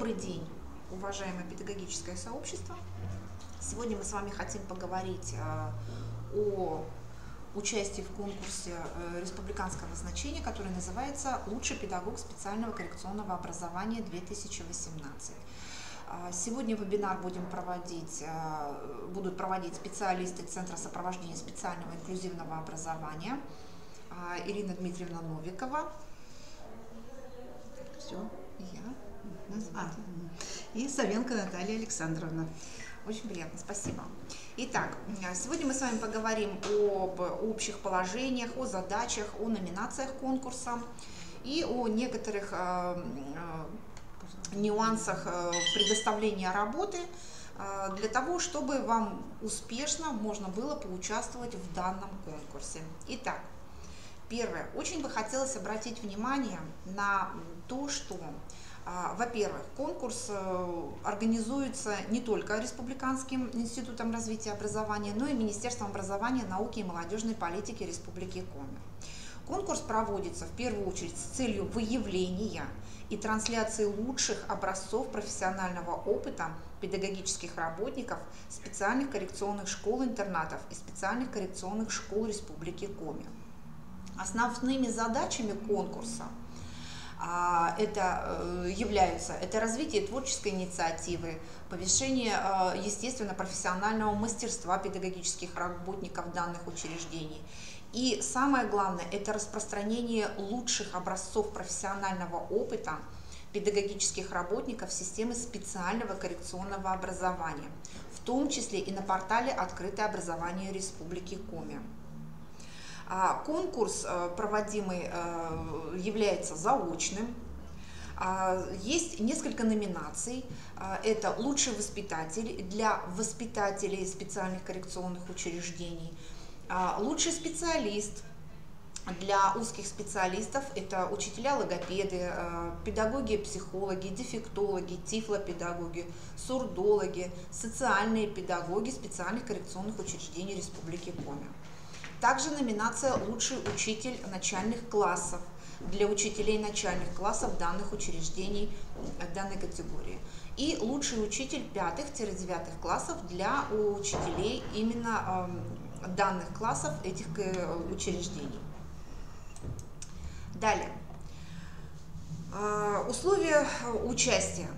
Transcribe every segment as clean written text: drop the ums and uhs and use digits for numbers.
Добрый день, уважаемое педагогическое сообщество. Сегодня мы с вами хотим поговорить о участии в конкурсе республиканского значения, который называется «Лучший педагог специального коррекционного образования 2018». Сегодня вебинар будут проводить специалисты Центра сопровождения специального инклюзивного образования Ирина Дмитриевна Новикова. Все, и Савенко Наталья Александровна. Очень приятно, спасибо. Итак, сегодня мы с вами поговорим об общих положениях, о задачах, о номинациях конкурса и о некоторых нюансах предоставления работы для того, чтобы вам успешно можно было поучаствовать в данном конкурсе. Итак, первое. Очень бы хотелось обратить внимание на то, что, во-первых, конкурс организуется не только Республиканским институтом развития образования, но и Министерством образования, науки и молодежной политики Республики Коми. Конкурс проводится в первую очередь с целью выявления и трансляции лучших образцов профессионального опыта педагогических работников специальных коррекционных школ-интернатов и специальных коррекционных школ Республики Коми. Основными задачами конкурса это развитие творческой инициативы, повышение, естественно, профессионального мастерства педагогических работников данных учреждений. И самое главное, это распространение лучших образцов профессионального опыта педагогических работников системы специального коррекционного образования, в том числе и на портале «Открытое образование Республики Коми». Конкурс проводимый является заочным. Есть несколько номинаций. Это лучший воспитатель для воспитателей специальных коррекционных учреждений, лучший специалист для узких специалистов, это учителя-логопеды, педагоги-психологи, дефектологи, тифлопедагоги, сурдологи, социальные педагоги специальных коррекционных учреждений Республики Коми. Также номинация «Лучший учитель начальных классов» для учителей начальных классов данных учреждений данной категории. И лучший учитель 5-9 классов для учителей именно данных классов этих учреждений. Далее. Условия участия.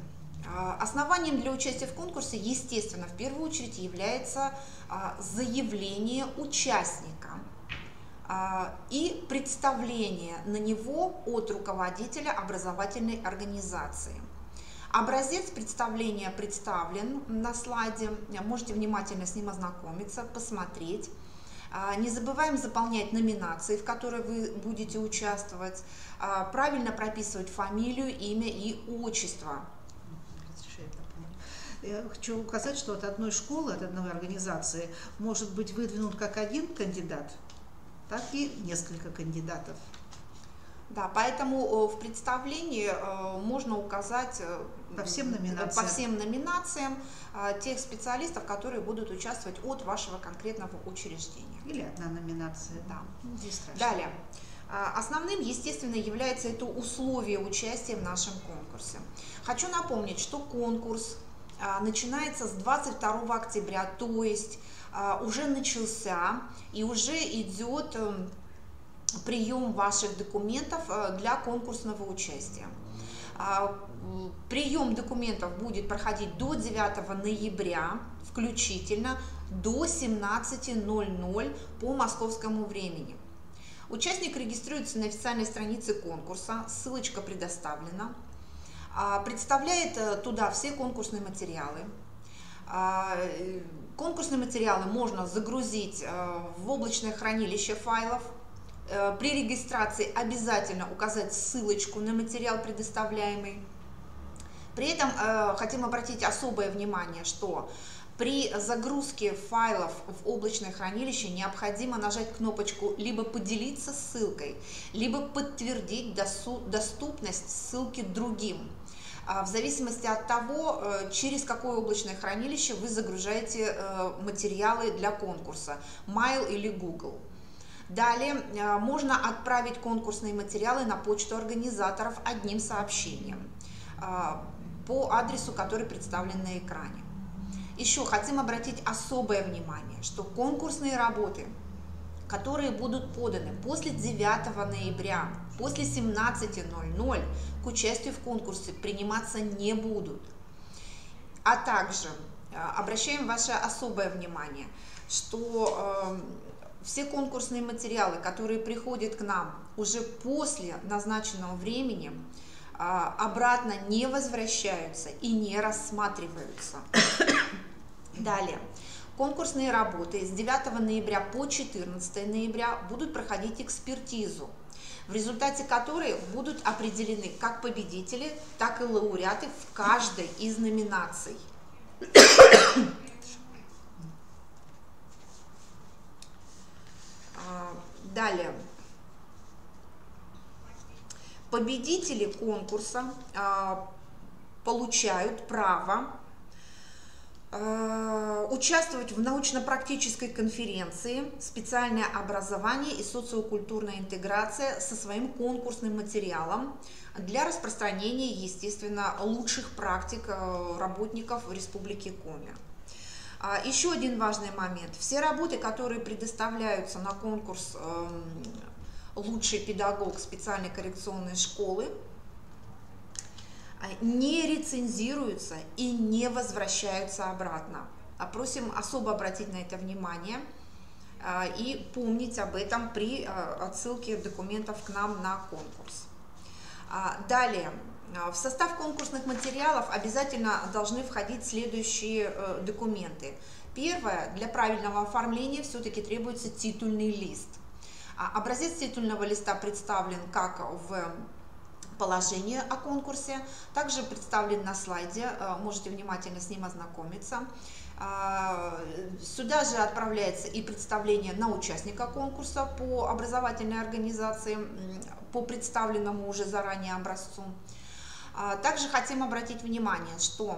Основанием для участия в конкурсе, естественно, в первую очередь является заявление участника и представление на него от руководителя образовательной организации. Образец представления представлен на слайде, можете внимательно с ним ознакомиться, посмотреть. Не забываем заполнять номинации, в которые вы будете участвовать, правильно прописывать фамилию, имя и отчество. Я хочу указать, что от одной школы, от одной организации может быть выдвинут как один кандидат, так и несколько кандидатов. Да, поэтому в представлении можно указать по всем номинациям тех специалистов, которые будут участвовать от вашего конкретного учреждения. Или одна номинация. Да. Ну, далее. Основным, естественно, является это условие участия в нашем конкурсе. Хочу напомнить, что конкурс начинается с 22 октября, то есть уже начался и уже идет прием ваших документов для конкурсного участия. Прием документов будет проходить до 9 ноября включительно до 17:00 по московскому времени. Участник регистрируется на официальной странице конкурса, ссылочка предоставлена. Представляет туда все конкурсные материалы. Конкурсные материалы можно загрузить в облачное хранилище файлов. При регистрации обязательно указать ссылочку на материал предоставляемый. При этом хотим обратить особое внимание, что при загрузке файлов в облачное хранилище необходимо нажать кнопочку либо «Поделиться ссылкой», либо «Подтвердить доступность ссылки другим». В зависимости от того, через какое облачное хранилище вы загружаете материалы для конкурса, Mail или Google. Далее можно отправить конкурсные материалы на почту организаторов одним сообщением. по адресу, который представлен на экране. Еще хотим обратить особое внимание, что конкурсные работы, которые будут поданы после 9 ноября, после 17:00 к участию в конкурсе приниматься не будут. А также обращаем ваше особое внимание, что все конкурсные материалы, которые приходят к нам уже после назначенного времени, обратно не возвращаются и не рассматриваются. Далее. Конкурсные работы с 9 ноября по 14 ноября будут проходить экспертизу, в результате которой будут определены как победители, так и лауреаты в каждой из номинаций. Далее. Победители конкурса получают право участвовать в научно-практической конференции «Специальное образование и социокультурная интеграция» со своим конкурсным материалом для распространения, естественно, лучших практик работников Республики Коми. Еще один важный момент. Все работы, которые предоставляются на конкурс «Лучший педагог специальной коррекционной школы», не рецензируются и не возвращаются обратно. Просим особо обратить на это внимание и помнить об этом при отсылке документов к нам на конкурс. Далее, в состав конкурсных материалов обязательно должны входить следующие документы. Первое, для правильного оформления все-таки требуется титульный лист. Образец титульного листа представлен как в положение о конкурсе, также представлен на слайде, можете внимательно с ним ознакомиться. Сюда же отправляется и представление на участника конкурса по образовательной организации, по представленному уже заранее образцу. Также хотим обратить внимание, что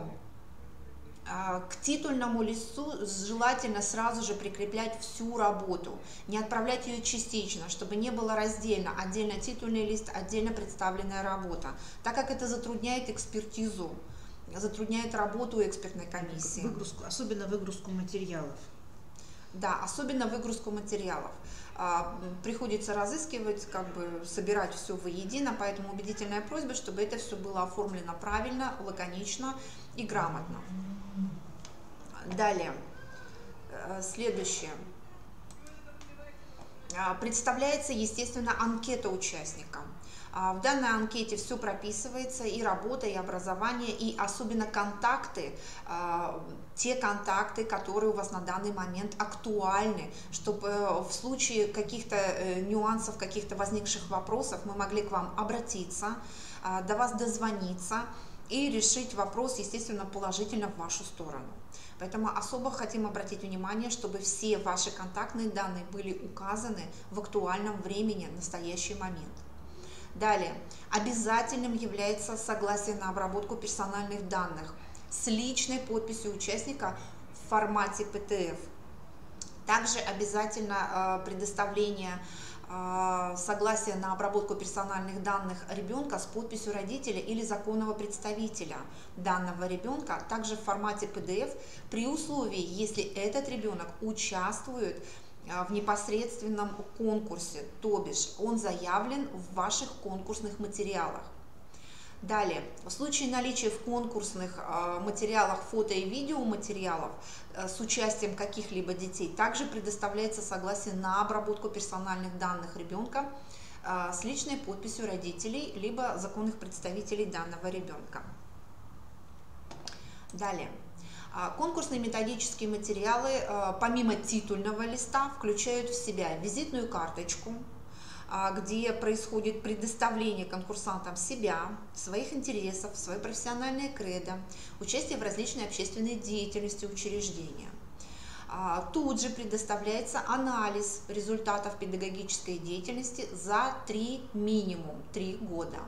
к титульному листу желательно сразу же прикреплять всю работу, не отправлять ее частично, чтобы не было раздельно, отдельно титульный лист, отдельно представленная работа, так как это затрудняет экспертизу, затрудняет работу экспертной комиссии. Особенно выгрузку материалов. Да, особенно выгрузку материалов. Приходится разыскивать, собирать все воедино, поэтому убедительная просьба, чтобы это все было оформлено правильно, лаконично и грамотно. Далее, следующее. Представляется, естественно, анкета участника. В данной анкете все прописывается, и работа, и образование, и особенно контакты, те контакты, которые у вас на данный момент актуальны, чтобы в случае каких-то нюансов, каких-то возникших вопросов мы могли к вам обратиться, до вас дозвониться и решить вопрос, естественно, положительно в вашу сторону. Поэтому особо хотим обратить внимание, чтобы все ваши контактные данные были указаны в актуальном времени, в настоящий момент. Далее, обязательным является согласие на обработку персональных данных с личной подписью участника в формате PDF. Также обязательно предоставление согласия на обработку персональных данных ребенка с подписью родителя или законного представителя данного ребенка, также в формате PDF, при условии, если этот ребенок участвует в непосредственном конкурсе, то бишь он заявлен в ваших конкурсных материалах. Далее, в случае наличия в конкурсных материалах фото и видеоматериалов с участием каких-либо детей, также предоставляется согласие на обработку персональных данных ребенка с личной подписью родителей либо законных представителей данного ребенка. Далее. Конкурсные методические материалы, помимо титульного листа, включают в себя визитную карточку, где происходит предоставление конкурсантам себя, своих интересов, свое профессиональное кредо, участие в различной общественной деятельности учреждения. Тут же предоставляется анализ результатов педагогической деятельности за минимум 3 года.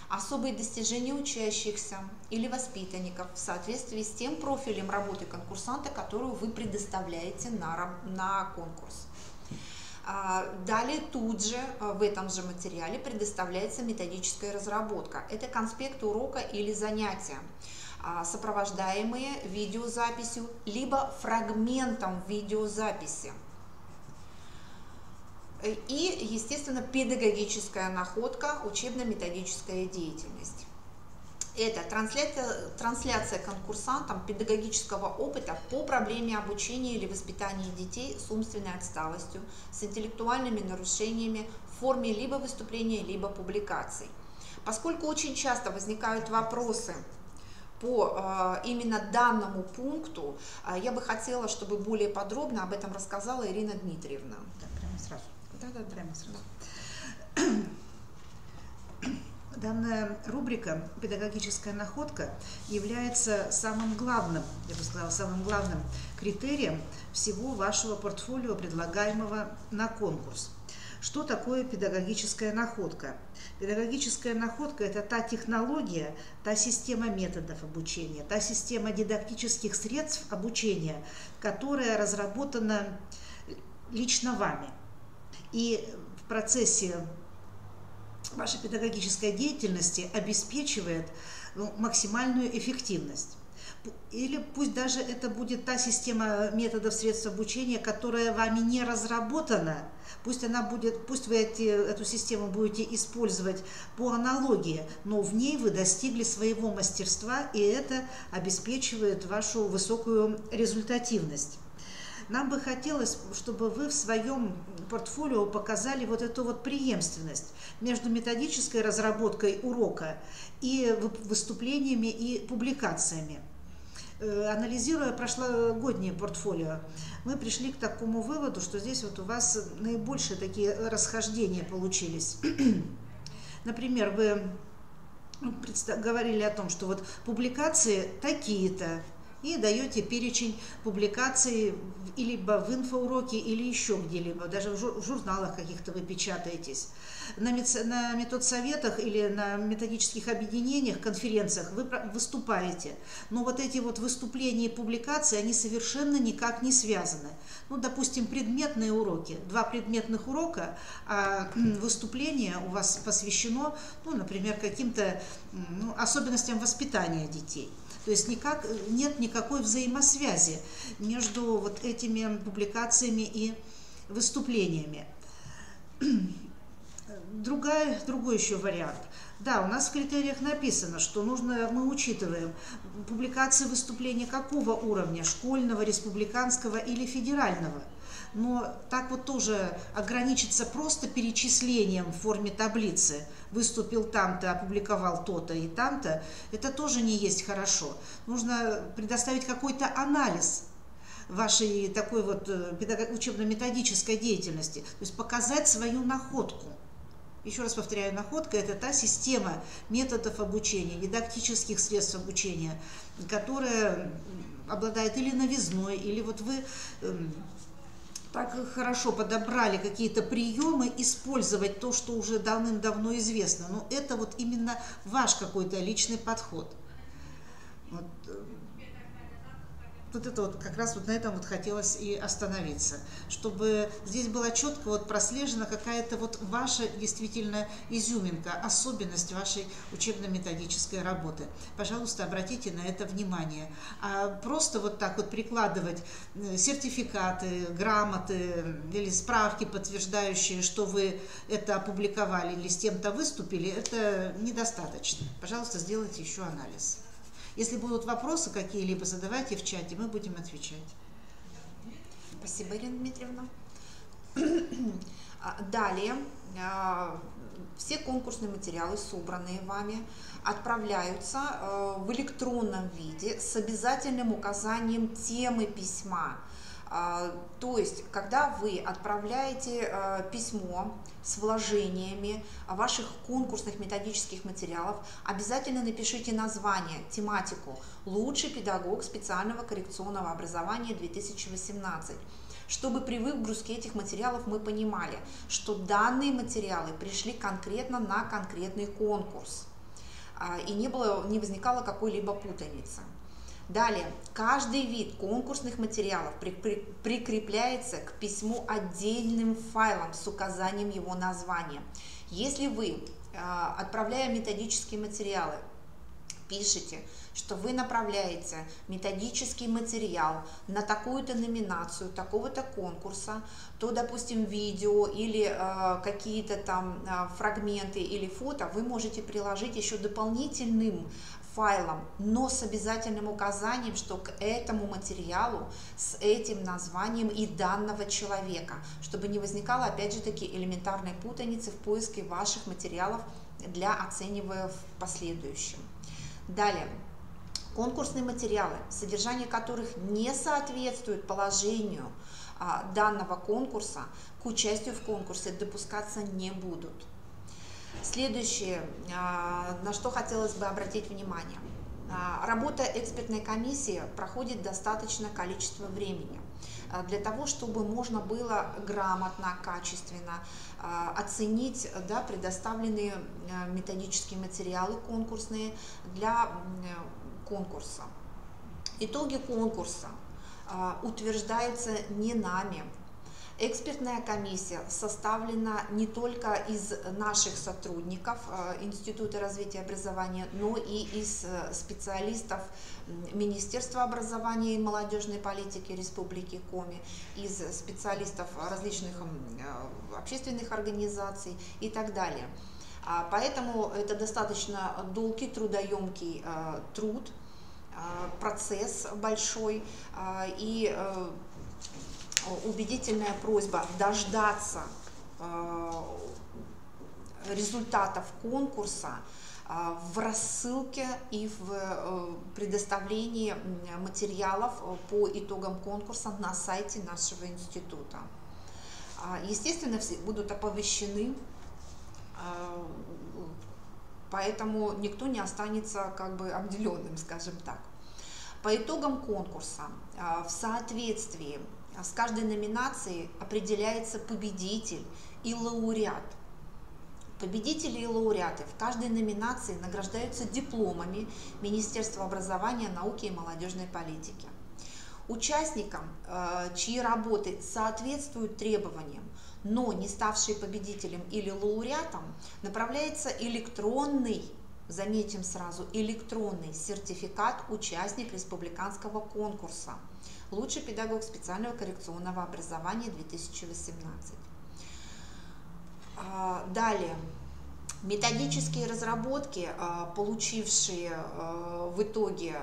Особые достижения учащихся или воспитанников в соответствии с тем профилем работы конкурсанта, которую вы предоставляете на конкурс. Далее тут же в этом же материале предоставляется методическая разработка. Это конспект урока или занятия. сопровождаемые видеозаписью, либо фрагментом видеозаписи. И, естественно, педагогическая находка, учебно-методическая деятельность. Это трансляция конкурсантам педагогического опыта по проблеме обучения или воспитания детей с умственной отсталостью, с интеллектуальными нарушениями в форме либо выступления, либо публикаций. Поскольку очень часто возникают вопросы по именно данному пункту, я бы хотела, чтобы более подробно об этом рассказала Ирина Дмитриевна. Да, прямо сразу. Да. Прямо сразу. Данная рубрика «Педагогическая находка» является самым главным, я бы сказала, самым главным критерием всего вашего портфолио, предлагаемого на конкурс. Что такое педагогическая находка? Педагогическая находка – это та технология, та система методов обучения, та система дидактических средств обучения, которая разработана лично вами. И в процессе вашей педагогической деятельности обеспечивает максимальную эффективность. Или пусть даже это будет та система методов средств обучения, которая вами не разработана, пусть вы эту систему будете использовать по аналогии, но в ней вы достигли своего мастерства, и это обеспечивает вашу высокую результативность. Нам бы хотелось, чтобы вы в своем портфолио показали вот эту вот преемственность между методической разработкой урока и выступлениями и публикациями. Анализируя прошлогоднее портфолио, мы пришли к такому выводу, что здесь вот у вас наибольшие такие расхождения получились. Например, вы говорили о том, что вот публикации такие-то, и даете перечень публикаций либо в инфоуроке, или еще где-либо, даже в журналах каких-то вы печатаетесь. На методсоветах или на методических объединениях, конференциях вы выступаете, но вот эти вот выступления и публикации, они совершенно никак не связаны. Ну, допустим, предметные уроки, 2 предметных урока, а выступление у вас посвящено, ну, например, каким-то особенностям воспитания детей. То есть нет никакой взаимосвязи между вот этими публикациями и выступлениями. Другой еще вариант. Да, у нас в критериях написано, что мы учитываем публикации выступления какого уровня, школьного, республиканского или федерального. Но так вот тоже ограничиться просто перечислением в форме таблицы, выступил там-то, опубликовал то-то и там-то, это тоже не есть хорошо. Нужно предоставить какой-то анализ вашей такой вот учебно-методической деятельности, то есть показать свою находку. Еще раз повторяю, находка – это та система методов обучения, дидактических средств обучения, которая обладает или новизной, или вот вы так хорошо подобрали какие-то приемы, использовать то, что уже давным-давно известно. Но это вот именно ваш какой-то личный подход. Вот это вот как раз вот на этом вот хотелось и остановиться, чтобы здесь была четко вот прослежена какая-то вот ваша действительно изюминка, особенность вашей учебно-методической работы. Пожалуйста, обратите на это внимание. А просто вот так вот прикладывать сертификаты, грамоты или справки, подтверждающие, что вы это опубликовали или с тем-то выступили, это недостаточно. Пожалуйста, сделайте еще анализ. Если будут вопросы какие-либо, задавайте в чате, мы будем отвечать. Спасибо, Ирина Дмитриевна. Далее, все конкурсные материалы, собранные вами, отправляются в электронном виде с обязательным указанием темы письма. То есть, когда вы отправляете письмо с вложениями ваших конкурсных методических материалов, обязательно напишите название, тематику «Лучший педагог специального коррекционного образования 2018», чтобы при выгрузке этих материалов мы понимали, что данные материалы пришли конкретно на конкретный конкурс, и не возникало какой-либо путаницы. Далее, каждый вид конкурсных материалов прикрепляется к письму отдельным файлом с указанием его названия. Если вы, отправляя методические материалы, пишете, что вы направляете методический материал на такую-то номинацию, такого-то конкурса, то, допустим, видео или какие-то там фрагменты или фото вы можете приложить еще дополнительным файлом, но с обязательным указанием, что к этому материалу с этим названием и данного человека, чтобы не возникало, опять же таки, элементарной путаницы в поиске ваших материалов для оценивания в последующем. Далее. Конкурсные материалы, содержание которых не соответствует положению данного конкурса, к участию в конкурсе допускаться не будут. Следующее, на что хотелось бы обратить внимание. Работа экспертной комиссии проходит достаточное количество времени для того, чтобы можно было грамотно, качественно оценить, да, предоставленные методические материалы конкурсные для конкурса. Итоги конкурса утверждаются не нами. Экспертная комиссия составлена не только из наших сотрудников Института развития образования, но и из специалистов Министерства образования и молодежной политики Республики Коми, из специалистов различных общественных организаций и так далее. Поэтому это достаточно долгий, трудоемкий труд, процесс большой, и убедительная просьба дождаться результатов конкурса в рассылке и в предоставлении материалов по итогам конкурса на сайте нашего института. Естественно, все будут оповещены, поэтому никто не останется как бы обделенным, скажем так. По итогам конкурса в соответствии с каждой номинацией определяется победитель и лауреат. Победители и лауреаты в каждой номинации награждаются дипломами Министерства образования, науки и молодежной политики. Участникам, чьи работы соответствуют требованиям, но не ставшие победителем или лауреатом, направляется электронный, заметим сразу, электронный сертификат «Участник республиканского конкурса. Лучший педагог специального коррекционного образования 2018». Далее. Методические разработки, получившие в итоге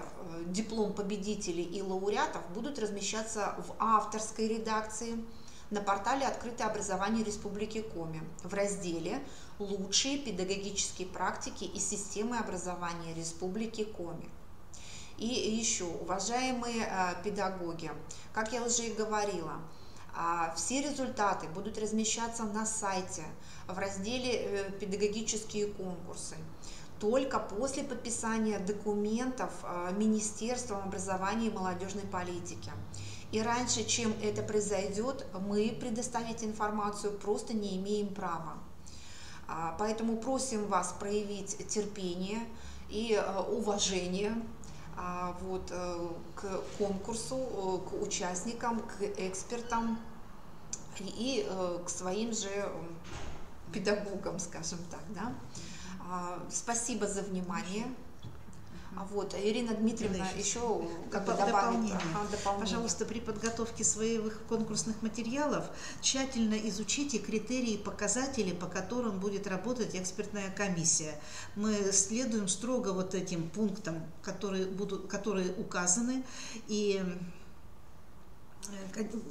диплом победителей и лауреатов, будут размещаться в авторской редакции на портале «Открытое образование Республики Коми» в разделе «Лучшие педагогические практики и системы образования Республики Коми». И еще, уважаемые педагоги, как я уже и говорила, все результаты будут размещаться на сайте в разделе «Педагогические конкурсы» только после подписания документов Министерством образования и молодежной политики. И раньше, чем это произойдет, мы предоставить информацию просто не имеем права. Поэтому просим вас проявить терпение и уважение к конкурсу, к участникам, к экспертам и к своим же педагогам, скажем так. Да? Спасибо за внимание. Ирина Дмитриевна еще добавит дополнение. Пожалуйста, при подготовке своих конкурсных материалов тщательно изучите критерии и показатели, по которым будет работать экспертная комиссия. Мы следуем строго этим пунктам, которые указаны, и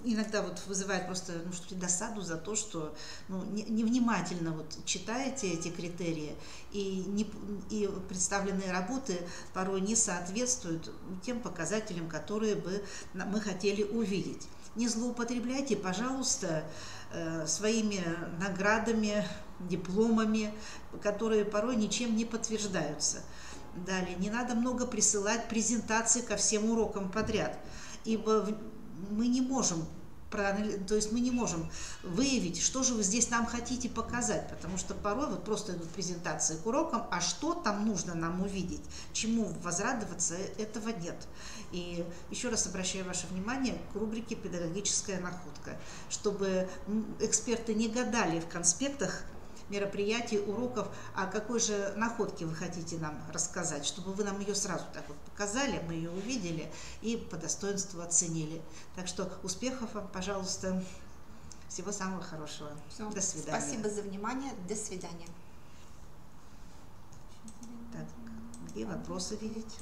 иногда вызывает просто досаду за то, что невнимательно читаете эти критерии, и представленные работы порой не соответствуют тем показателям, которые бы мы хотели увидеть. Не злоупотребляйте, пожалуйста, своими наградами, дипломами, которые порой ничем не подтверждаются. Далее, не надо много присылать презентаций ко всем урокам подряд, ибо мы не можем выявить, что же вы здесь нам хотите показать, потому что порой просто идут презентации к урокам, а что там нужно нам увидеть, чему возрадоваться, этого нет. И еще раз обращаю ваше внимание к рубрике «Педагогическая находка», чтобы эксперты не гадали в конспектах, мероприятий, уроков. А какой же находке вы хотите нам рассказать, чтобы вы нам ее сразу так вот показали, мы ее увидели и по достоинству оценили. Так что успехов вам, пожалуйста, всего самого хорошего. Все. До свидания. Спасибо за внимание. До свидания. Так, где вопросы видеть?